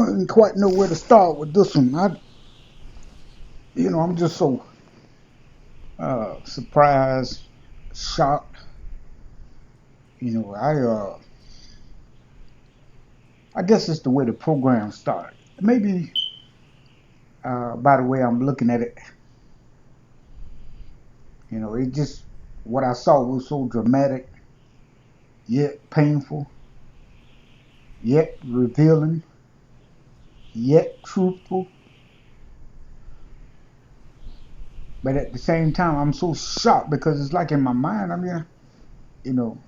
I didn't quite know where to start with this one. I'm just so surprised, shocked. You know, I guess it's the way the program started. Maybe by the way I'm looking at it, it just what I saw was so dramatic, yet painful, yet revealing, yet truthful. But at the same time, I'm so shocked because it's like in my mind. I mean, you know,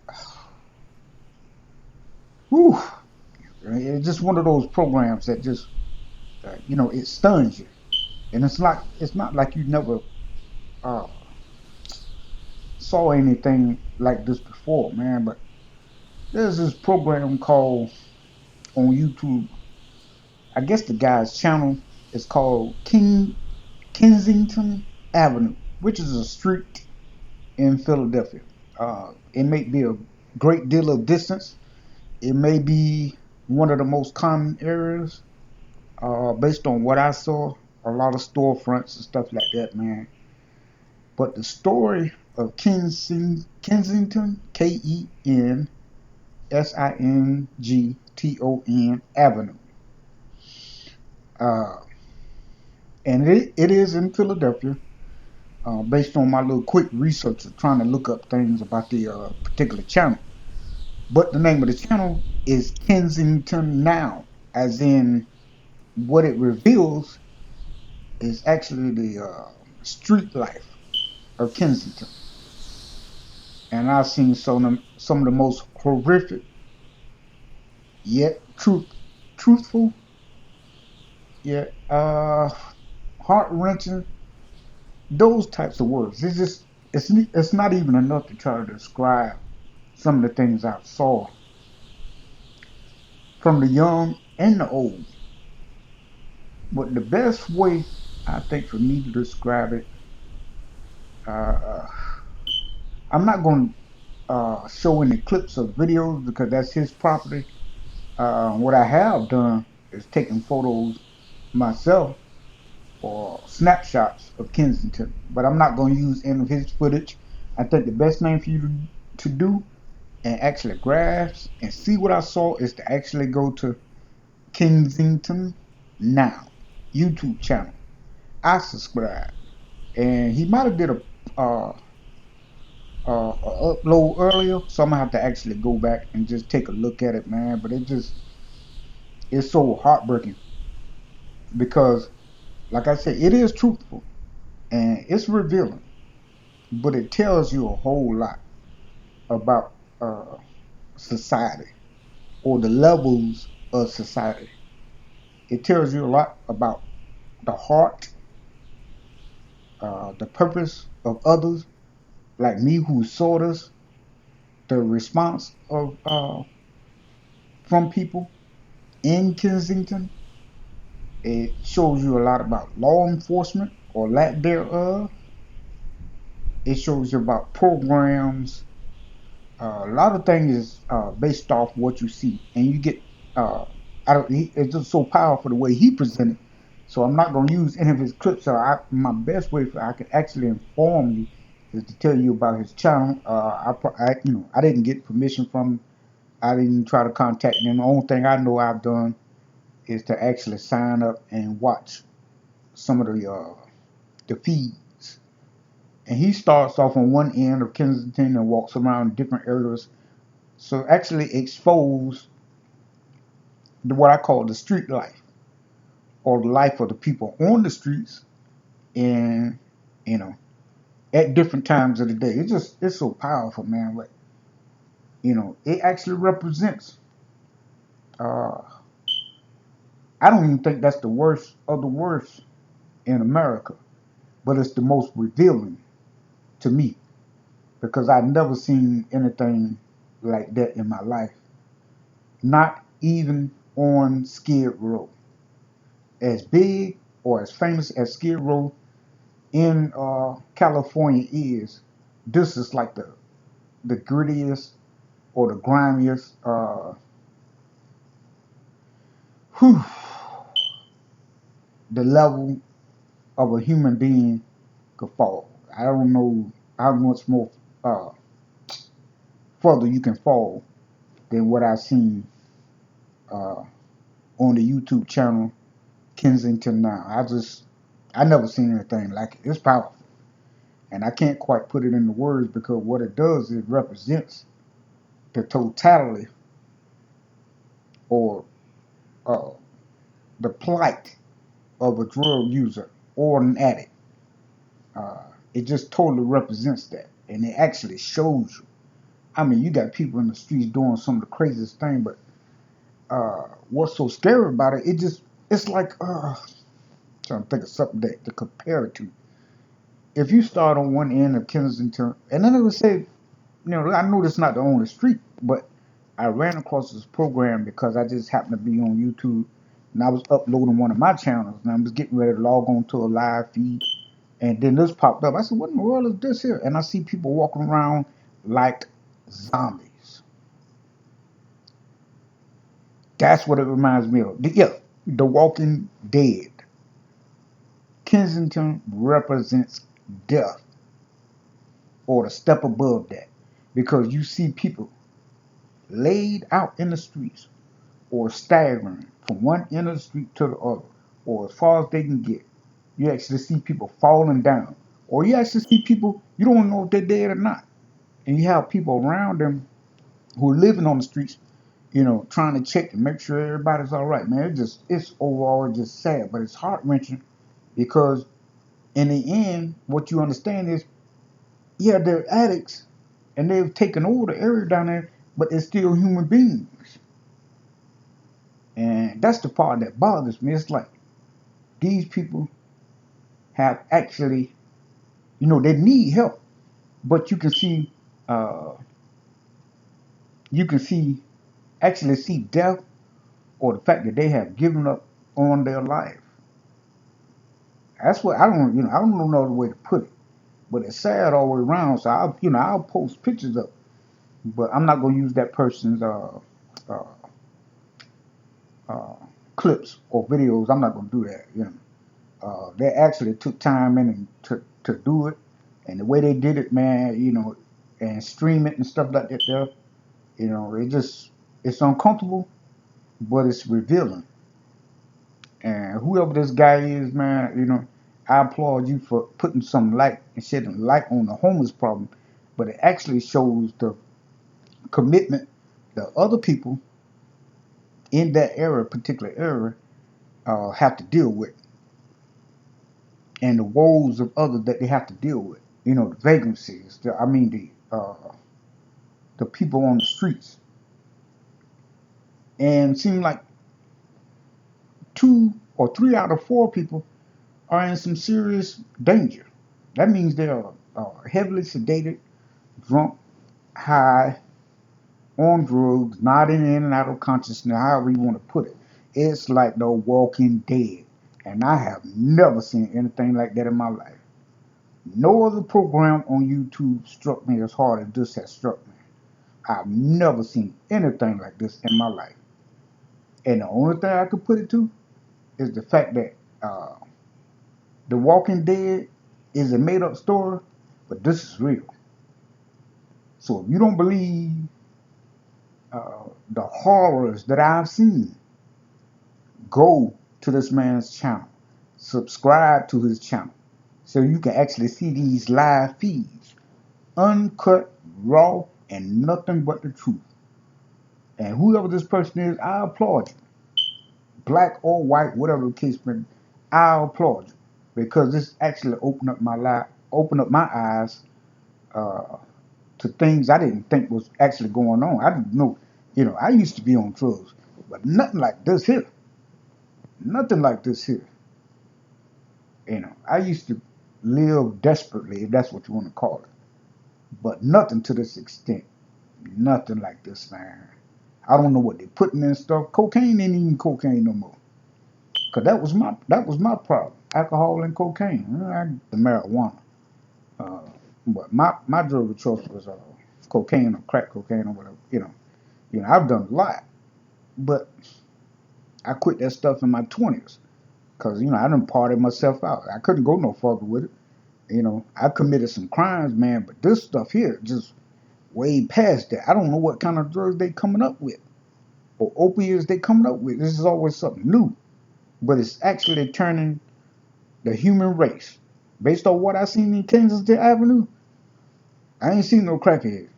whew, it's just one of those programs that just it stuns you, and it's not like you never uh, saw anything like this before, man. But there's this program called on YouTube. I guess the guy's channel is called Kensington Avenue, which is a street in Philadelphia. It may be a great deal of distance. It may be one of the most common areas, based on what I saw. A lot of storefronts and stuff like that, man. But the story of Kensington, Kensington Avenue, uh, and it is in Philadelphia. Based on my little quick research of trying to look up things about the particular channel. But the name of the channel is Kensington Now, as in what it reveals is actually the street life of Kensington. And I've seen some of the most horrific yet truthful yet heart wrenching, those types of words. It's not even enough to try to describe some of the things I saw from the young and the old. But the best way I think for me to describe it, uh, I'm not going to show any clips of videos because that's his property. What I have done is taken photos myself or snapshots of Kensington, but I'm not going to use any of his footage. I think the best thing for you to do and actually grasp and see what I saw is to actually go to Kensington Now YouTube channel. I subscribe, and he might have did a upload earlier, so I'm gonna have to actually go back and just take a look at it, man. But it's so heartbreaking because, like I said, it is truthful and it's revealing, but it tells you a whole lot about society or the levels of society. It tells you a lot about the heart, the purpose of others, like me who saw this, the response of from people in Kensington. It shows you a lot about law enforcement or lack thereof. It shows you about programs. A lot of things is based off what you see, and you get. Uh, it's just so powerful the way he presented. So I'm not going to use any of his clips. So my best way for I can actually inform you is to tell you about his channel. I didn't get permission from him. I didn't try to contact him. The only thing I know I've done is to actually sign up and watch some of the feeds. And he starts off on one end of Kensington and walks around different areas. So actually expose what I call the street life or the life of the people on the streets and you know at different times of the day. It's so powerful, man. But it actually represents. Uh, I don't even think that's the worst of the worst in America, but it's the most revealing to me because I've never seen anything like that in my life. Not even on Skid Row. As big or as famous as Skid Row in California is, this is like the grittiest or the grimiest. Whew, the level of a human being could fall. I don't know how much more uh, further you can fall than what I've seen uh, on the YouTube channel Kensington Now. I never seen anything like it. It's powerful, and I can't quite put it into words because what it does is represents the totality or uh, the plight of a drug user or an addict. Uh, it just totally represents that, and it actually shows you. I mean, you got people in the streets doing some of the craziest thing, but what's so scary about it? It's like trying to think of something that to compare it to. If you start on one end of Kensington, and then it would say, I know this is not the only street, but I ran across this program because I just happened to be on YouTube, and I was uploading one of my channels, and I was getting ready to log on to a live feed, and then this popped up. I said, "What in the world is this here?" And I see people walking around like zombies. That's what it reminds me of. Yeah, The Walking Dead. Kensington represents death or the step above that because you see people laid out in the streets or staggering from one end of the street to the other or as far as they can get. You actually see people falling down or you actually see people, you don't know if they're dead or not. And you have people around them who are living on the streets, trying to check and make sure everybody's all right, man. It's overall just sad, but it's heart wrenching because in the end, what you understand is, yeah, they're addicts and they've taken over the area down there, but they're still human beings. And that's the part that bothers me. It's like these people have actually, they need help, but uh, you can see, actually see death or the fact that they have given up on their life. That's what I don't know another way to put it. But it's sad all the way around. So I'll post pictures up, but I'm not gonna use that person's uh, uh, clips or videos. I'm not gonna do that. They actually took time in and to do it, and the way they did it, man, and stream it and stuff like that. There, it's uncomfortable, but it's revealing. And whoever this guy is, man, I applaud you for putting some light and shedding light on the homeless problem. But it actually shows the commitment that other people in that area, particular area, have to deal with, and the woes of others that they have to deal with. The vagrancies. The people on the streets, and it seems like 2 or 3 out of 4 people are in some serious danger. That means they are heavily sedated, drunk, high, on drugs, nodding in and out of consciousness, however you want to put it. It's like The Walking Dead. And I have never seen anything like that in my life. No other program on YouTube struck me as hard as this has struck me. I've never seen anything like this in my life. And the only thing I could put it to is the fact that The Walking Dead is a made up story, but this is real. So if you don't believe the horrors that I've seen, go to this man's channel, subscribe to his channel, so you can actually see these live feeds, uncut, raw, and nothing but the truth. And whoever this person is, I applaud you. Black or white, whatever the case may be, I applaud you because this actually opened up my eyes uh, to things I didn't think was actually going on. I didn't know, I used to be on drugs, but nothing like this here. Nothing like this here. I used to live desperately, if that's what you want to call it, but nothing to this extent. Nothing like this, man. I don't know what they're putting in stuff. Cocaine ain't even cocaine no more. Cause that was my problem. Alcohol and cocaine. The marijuana. Uh, but my drug of choice was cocaine or crack cocaine or whatever. I've done a lot, but I quit that stuff in my 20s. Cause I done parted myself out. I couldn't go no further with it. I committed some crimes, man, but this stuff here just way past that. I don't know what kind of drugs they coming up with or opiates they coming up with. This is always something new, but it's actually turning the human race. Based on what I seen in Kensington Avenue, I ain't seen no crackheads.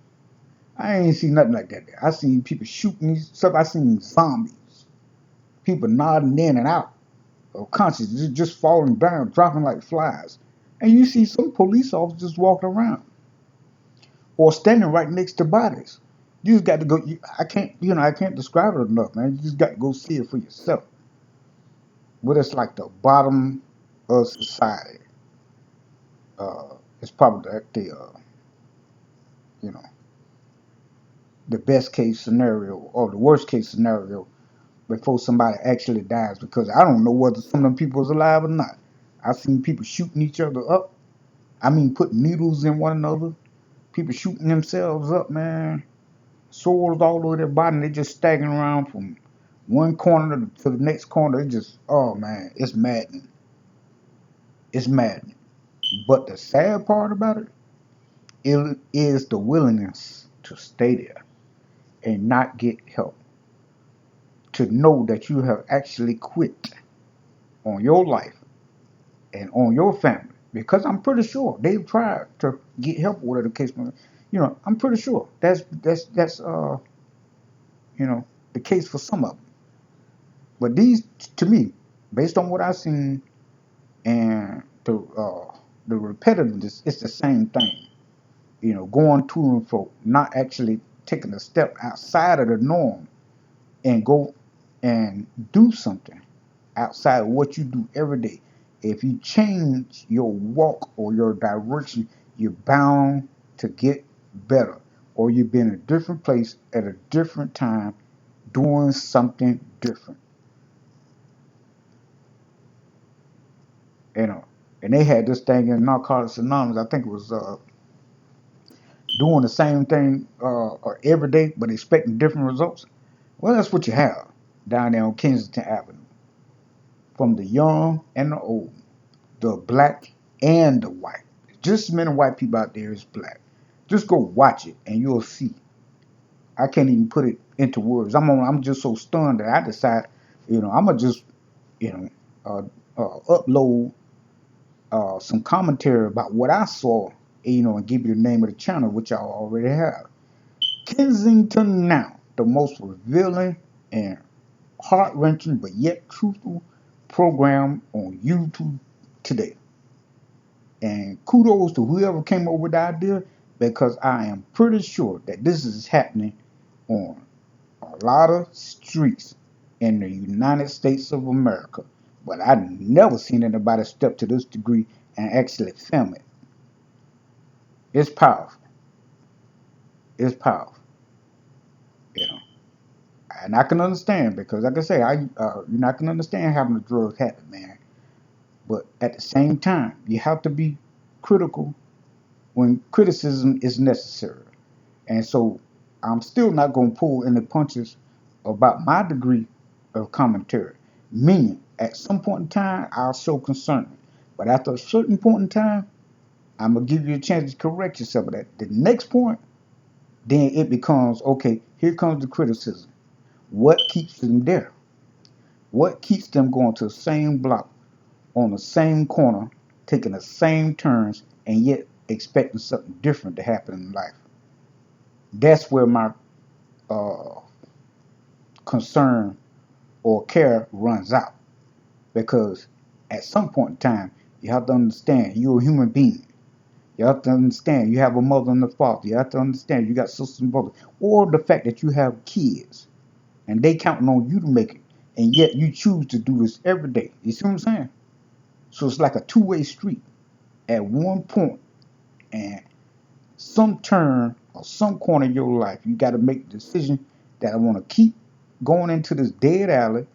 I ain't seen nothing like that there. I seen people shooting these stuff. I seen zombies, people nodding in and out of consciousness, just falling down, dropping like flies. And you see some police officers just walking around or standing right next to bodies. You just got to go. I can't describe it enough, man. You just got to go see it for yourself. But it's like the bottom of society. It's probably you know, the best case scenario or the worst case scenario before somebody actually dies. Because I don't know whether some of them people is alive or not. I've seen people shooting each other up. I mean, putting needles in one another. People shooting themselves up, man. Swords all over their body, and they just staggering around from one corner to the next corner. It just, oh man, it's maddening. It's maddening. But the sad part about it is the willingness to stay there and not get help. To know that you have actually quit on your life and on your family. Because I'm pretty sure they've tried to get help, whatever the case may be. I'm pretty sure that's the case for some of them. But these, to me, based on what I've seen and the repetitiveness, it's the same thing. Going to and fro, not actually taking a step outside of the norm and go and do something outside of what you do every day. If you change your walk or your direction, you're bound to get better. Or you've been in a different place at a different time doing something different. you know. And they had this thing in Narcotics Anonymous. I think it was doing the same thing every day, but expecting different results. Well, that's what you have down there on Kensington Avenue. From the young and the old, the black and the white. Just as many white people out there as black. Just go watch it and you'll see. I can't even put it into words. I'm just so stunned that I decide, I'm gonna just, you know, upload some commentary about what I saw, and give you the name of the channel, which I already have. Kensington Now, the most revealing and heart-wrenching but yet truthful program on YouTube today. And kudos to whoever came up with the idea, because I am pretty sure that this is happening on a lot of streets in the United States of America. But I've never seen anybody step to this degree and actually film it. It's powerful. It's powerful. You know. And I can understand, because like I say, I can understand having a drug habit, man. But at the same time, you have to be critical when criticism is necessary. And so I'm still not going to pull any punches about my degree of commentary. Meaning, at some point in time, I'll show concern. But after a certain point in time, I'm going to give you a chance to correct yourself. But at the next point, then it becomes, okay, here comes the criticism. What keeps them there? What keeps them going to the same block, on the same corner, taking the same turns, and yet expecting something different to happen in life? That's where my uh, concern or care runs out. Because at some point in time, you have to understand you're a human being. You have to understand you have a mother and a father. You have to understand you got sisters and brothers. Or the fact that you have kids and they counting on you to make it. And yet you choose to do this every day. You see what I'm saying? So it's like a two-way street. At one point, and some turn or some corner of your life, you got to make the decision that I want to keep going into this dead alley,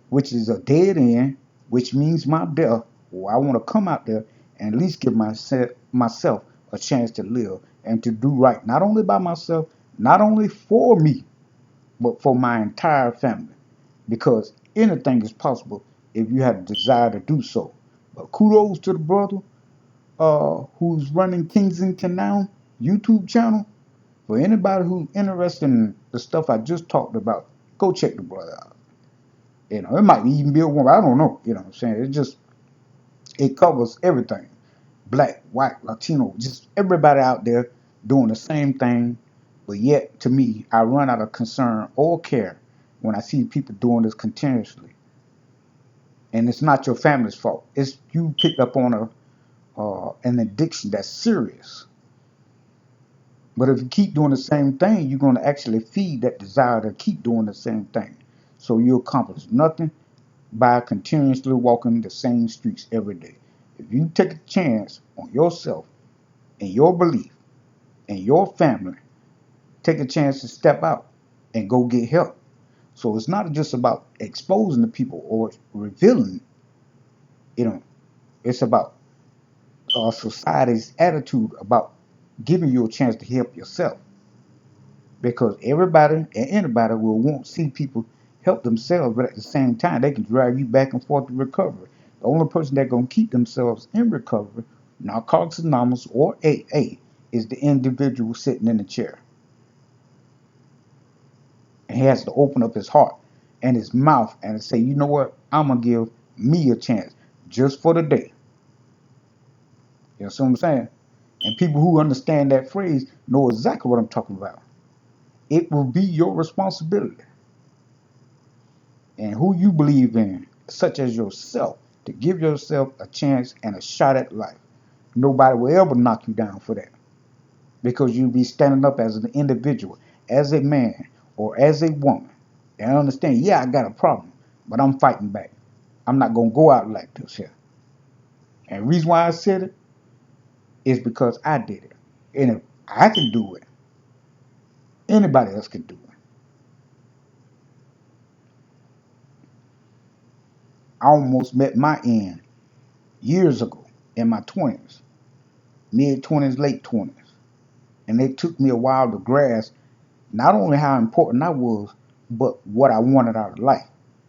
which is a dead end, which means my death, or I want to come out there and at least give myself a chance to live and to do right, not only by myself, not only for me, but for my entire family. Because anything is possible if you have the desire to do so. But kudos to the brother who's running Kensington now YouTube channel. For anybody who's interested in the stuff I just talked about, go check the brother out. You know, it might even be a woman. I don't know. You know what I'm saying? It covers everything. Black, white, Latino, just everybody out there doing the same thing. But yet, to me, I run out of concern or care when I see people doing this continuously. And it's not your family's fault. It's you picked up on an addiction that's serious. But if you keep doing the same thing, you're going to actually feed that desire to keep doing the same thing. So you accomplish nothing by continuously walking the same streets every day. If you take a chance on yourself and your belief and your family, take a chance to step out and go get help. So it's not just about exposing the people or revealing, you know, it's about society's attitude about giving you a chance to help yourself. Because everybody and anybody will want to see people help themselves, but at the same time, they can drive you back and forth to recovery. The only person that's going to keep themselves in recovery, Narcotics Anonymous or AA, is the individual sitting in the chair. And he has to open up his heart and his mouth and say, you know what, I'm going to give me a chance just for the day. You know what I'm saying? And people who understand that phrase know exactly what I'm talking about. It will be your responsibility and who you believe in, such as yourself, to give yourself a chance and a shot at life. Nobody will ever knock you down for that because you'll be standing up as an individual, as a man or as a woman. And understand, yeah, I got a problem, but I'm fighting back. I'm not going to go out like this here. And the reason why I said it is because I did it. And if I can do it, anybody else can do it. I almost met my end years ago in my 20s, mid 20s, late 20s. And it took me a while to grasp not only how important I was, but what I wanted out of life.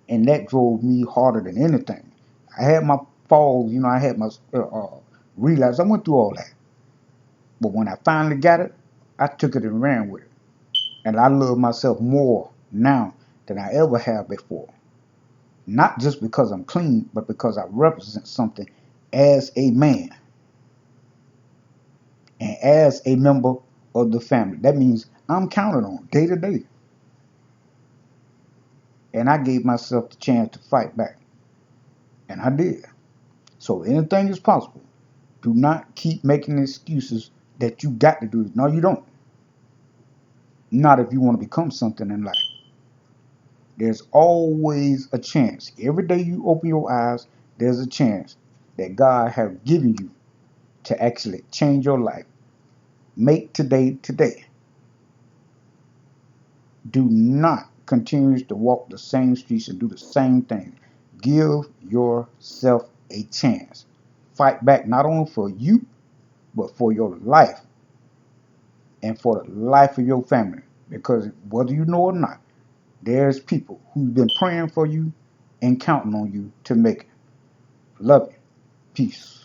And that drove me harder than anything. I had my falls, you know, I had my relapse. I went through all that. But when I finally got it, I took it and ran with it. And I love myself more now than I ever have before. Not just because I'm clean, but because I represent something as a man and as a member of the family. That means I'm counted on day to day. And I gave myself the chance to fight back. And I did. So anything is possible. Do not keep making excuses that you got to do it. No, you don't. Not if you want to become something in life. There's always a chance. Every day you open your eyes, there's a chance that God has given you to actually change your life. Make today today. Do not continue to walk the same streets and do the same thing. Give yourself a chance. Fight back not only for you, but for your life and for the life of your family. Because whether you know or not, there's people who've been praying for you and counting on you to make it. Love you. Peace.